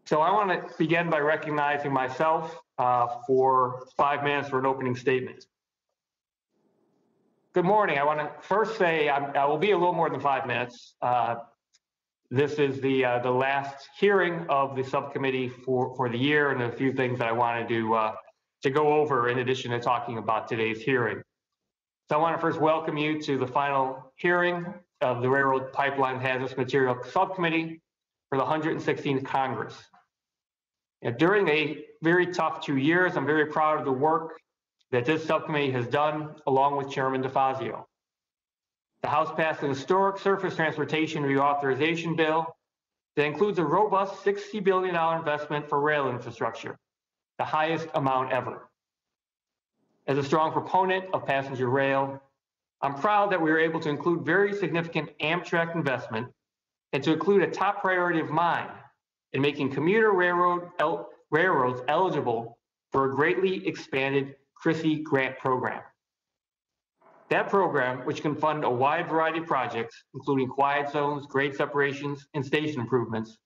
So I want to begin by recognizing myself for 5 minutes for an opening statement. Good morning. I want to first say I will be a little more than 5 minutes. This is the last hearing of the subcommittee for the year, and a few things that I wanted to go over in addition to talking about today's hearing. So I want to first welcome you to the final hearing of the Railroad Pipeline Hazardous Material Subcommittee for the 116th Congress. During a very tough 2 years, I'm very proud of the work that this subcommittee has done along with Chairman DeFazio. The House passed an historic surface transportation reauthorization bill that includes a robust $60 billion investment for rail infrastructure, the highest amount ever. As a strong proponent of passenger rail, I'm proud that we were able to include very significant Amtrak investment and to include a top priority of mine in making commuter railroads eligible for a greatly expanded CRISI grant program. That program, which can fund a wide variety of projects, including quiet zones, grade separations, and station improvements,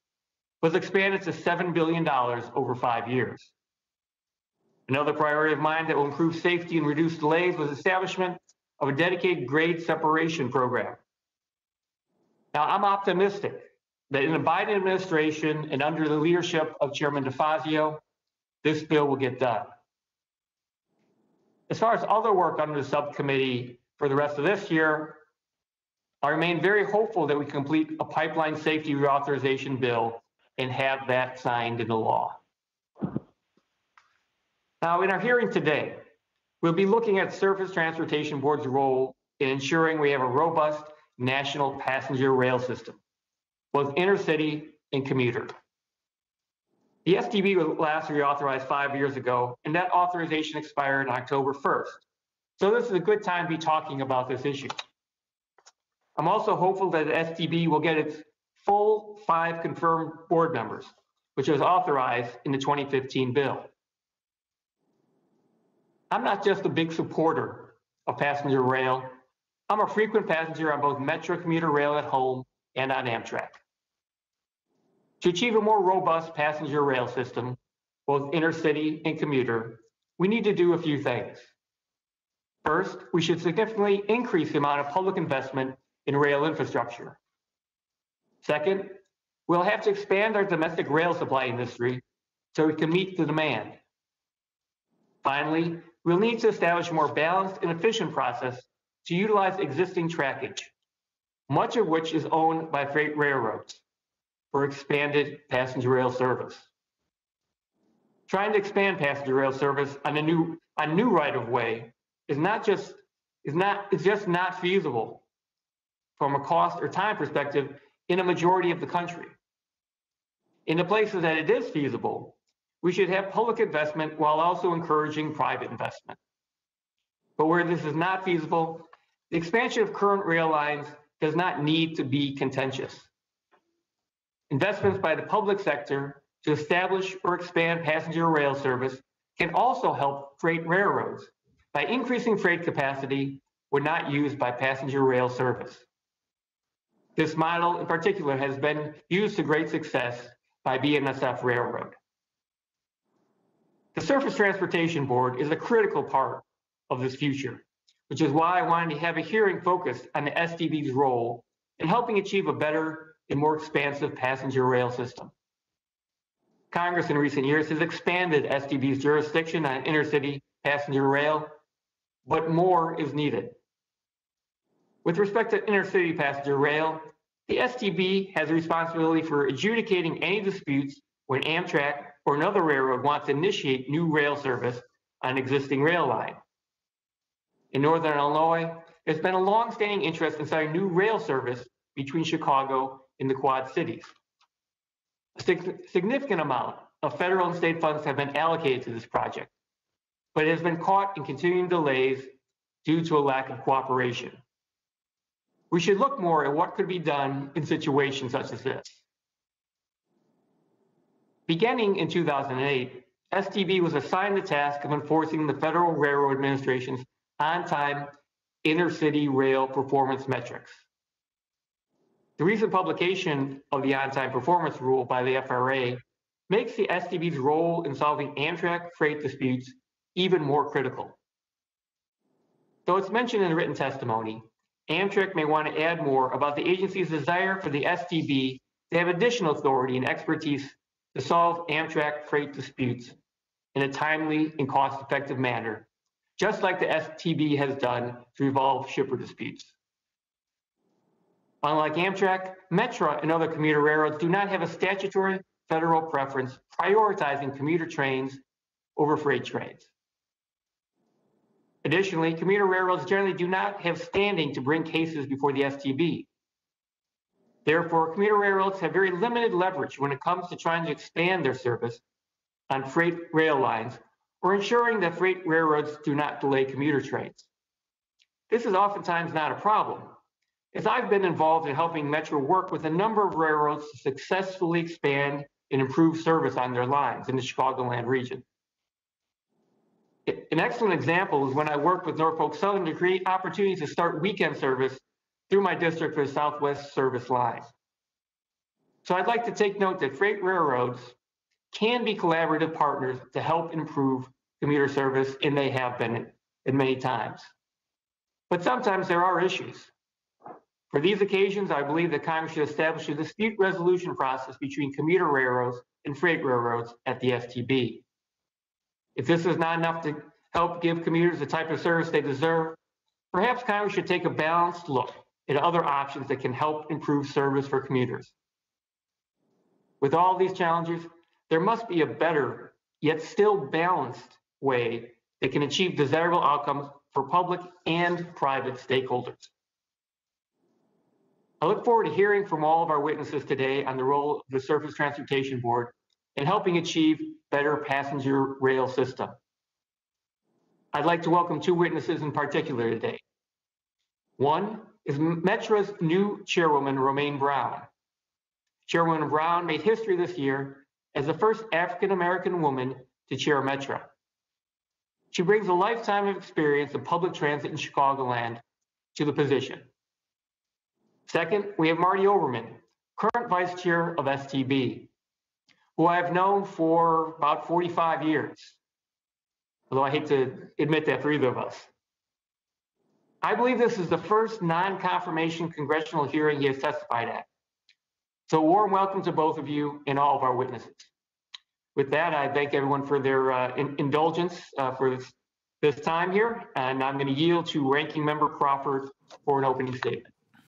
was expanded to $7 billion over 5 years. Another priority of mine that will improve safety and reduce delays was establishment of a dedicated grade separation program. Now, I'm optimistic that in the Biden administration and under the leadership of Chairman DeFazio, this bill will get done. As far as other work under the subcommittee for the rest of this year, I remain very hopeful that we complete a pipeline safety reauthorization bill and have that signed into law. Now, in our hearing today, we'll be looking at Surface Transportation Board's role in ensuring we have a robust national passenger rail system, both intercity and commuter. The STB was last reauthorized 5 years ago, and that authorization expired on October 1st. So this is a good time to be talking about this issue. I'm also hopeful that the STB will get its full 5 confirmed board members, which was authorized in the 2015 bill. I'm not just a big supporter of passenger rail. I'm a frequent passenger on both Metro commuter rail at home and on Amtrak. To achieve a more robust passenger rail system, both intercity and commuter, we need to do a few things. First, we should significantly increase the amount of public investment in rail infrastructure. Second, we'll have to expand our domestic rail supply industry so we can meet the demand. Finally, we'll need to establish a more balanced and efficient process to utilize existing trackage, much of which is owned by freight railroads, for expanded passenger rail service. Trying to expand passenger rail service on new right-of-way is just not feasible from a cost or time perspective in a majority of the country. In the places that it is feasible, we should have public investment while also encouraging private investment. But where this is not feasible, the expansion of current rail lines does not need to be contentious. Investments by the public sector to establish or expand passenger rail service can also help freight railroads by increasing freight capacity when not used by passenger rail service. This model in particular has been used to great success by BNSF Railroad. The Surface Transportation Board is a critical part of this future, which is why I wanted to have a hearing focused on the STB's role in helping achieve a better and more expansive passenger rail system. Congress in recent years has expanded STB's jurisdiction on intercity passenger rail, but more is needed. With respect to intercity passenger rail, the STB has a responsibility for adjudicating any disputes when Amtrak or another railroad wants to initiate new rail service on an existing rail line. In Northern Illinois, there's been a long-standing interest in starting new rail service between Chicago and the Quad Cities. A significant amount of federal and state funds have been allocated to this project, but it has been caught in continuing delays due to a lack of cooperation. We should look more at what could be done in situations such as this. Beginning in 2008, STB was assigned the task of enforcing the Federal Railroad Administration's on-time intercity rail performance metrics. The recent publication of the on-time performance rule by the FRA makes the STB's role in solving Amtrak freight disputes even more critical. Though it's mentioned in the written testimony, Amtrak may want to add more about the agency's desire for the STB to have additional authority and expertise to solve Amtrak freight disputes in a timely and cost-effective manner, just like the STB has done to resolve shipper disputes. Unlike Amtrak, Metra and other commuter railroads do not have a statutory federal preference prioritizing commuter trains over freight trains. Additionally, commuter railroads generally do not have standing to bring cases before the STB. Therefore, commuter railroads have very limited leverage when it comes to trying to expand their service on freight rail lines or ensuring that freight railroads do not delay commuter trains. This is oftentimes not a problem, as I've been involved in helping Metro work with a number of railroads to successfully expand and improve service on their lines in the Chicagoland region. An excellent example is when I worked with Norfolk Southern to create opportunities to start weekend service through my district for the Southwest service line. So I'd like to take note that freight railroads can be collaborative partners to help improve commuter service, and they have been at many times. But sometimes there are issues. For these occasions, I believe that Congress should establish a dispute resolution process between commuter railroads and freight railroads at the STB. If this is not enough to help give commuters the type of service they deserve, perhaps Congress should take a balanced look at other options that can help improve service for commuters. With all these challenges, there must be a better, yet still balanced way that can achieve desirable outcomes for public and private stakeholders. I look forward to hearing from all of our witnesses today on the role of the Surface Transportation Board in helping achieve better passenger rail system. I'd like to welcome two witnesses in particular today. One is Metra's new chairwoman, Romaine Brown. Chairwoman Brown made history this year as the first African-American woman to chair Metra. She brings a lifetime of experience in public transit in Chicagoland to the position. Second, we have Marty Overman, current vice chair of STB, who I've known for about 45 years, although I hate to admit that for either of us. I believe this is the first non-confirmation congressional hearing he has testified at. So a warm welcome to both of you and all of our witnesses. With that, I thank everyone for their indulgence for this time here, and I'm going to yield to Ranking Member Crawford for an opening statement.